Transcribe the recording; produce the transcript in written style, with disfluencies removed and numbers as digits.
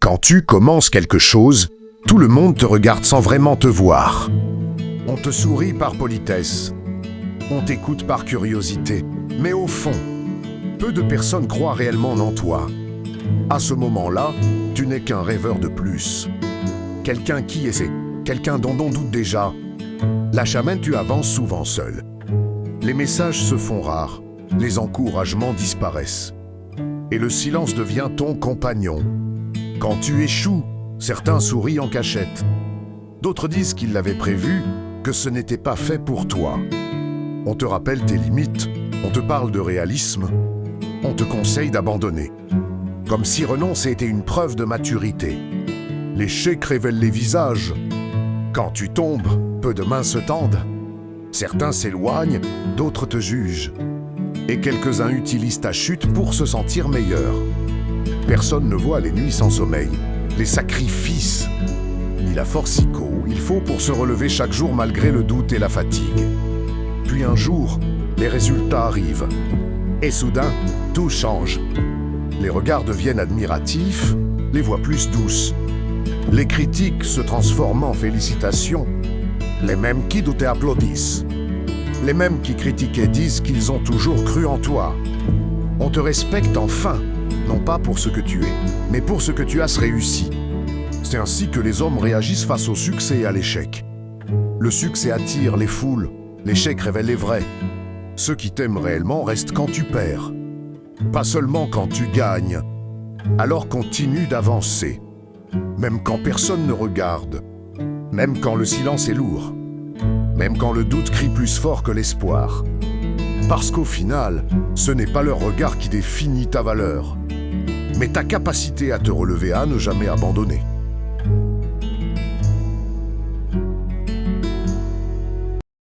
Quand tu commences quelque chose, tout le monde te regarde sans vraiment te voir. On te sourit par politesse. On t'écoute par curiosité. Mais au fond, peu de personnes croient réellement en toi. À ce moment-là, tu n'es qu'un rêveur de plus. Quelqu'un qui essaie, quelqu'un dont on doute déjà. La chamane, tu avances souvent seul. Les messages se font rares, les encouragements disparaissent. Et le silence devient ton compagnon. Quand tu échoues, certains sourient en cachette. D'autres disent qu'ils l'avaient prévu, que ce n'était pas fait pour toi. On te rappelle tes limites, on te parle de réalisme, on te conseille d'abandonner. Comme si renoncer était une preuve de maturité. L'échec révèle les visages. Quand tu tombes, peu de mains se tendent. Certains s'éloignent, d'autres te jugent. Et quelques-uns utilisent ta chute pour se sentir meilleur. Personne ne voit les nuits sans sommeil, les sacrifices, ni la force qu'il faut pour se relever chaque jour malgré le doute et la fatigue. Puis un jour, les résultats arrivent. Et soudain, tout change. Les regards deviennent admiratifs, les voix plus douces. Les critiques se transforment en félicitations. Les mêmes qui doutaient applaudissent. Les mêmes qui critiquaient disent qu'ils ont toujours cru en toi. On te respecte enfin, non pas pour ce que tu es, mais pour ce que tu as réussi. C'est ainsi que les hommes réagissent face au succès et à l'échec. Le succès attire les foules, l'échec révèle les vrais. Ceux qui t'aiment réellement restent quand tu perds, pas seulement quand tu gagnes. Alors continue d'avancer, même quand personne ne regarde, même quand le silence est lourd, même quand le doute crie plus fort que l'espoir. Parce qu'au final, ce n'est pas leur regard qui définit ta valeur, mais ta capacité à te relever, à ne jamais abandonner.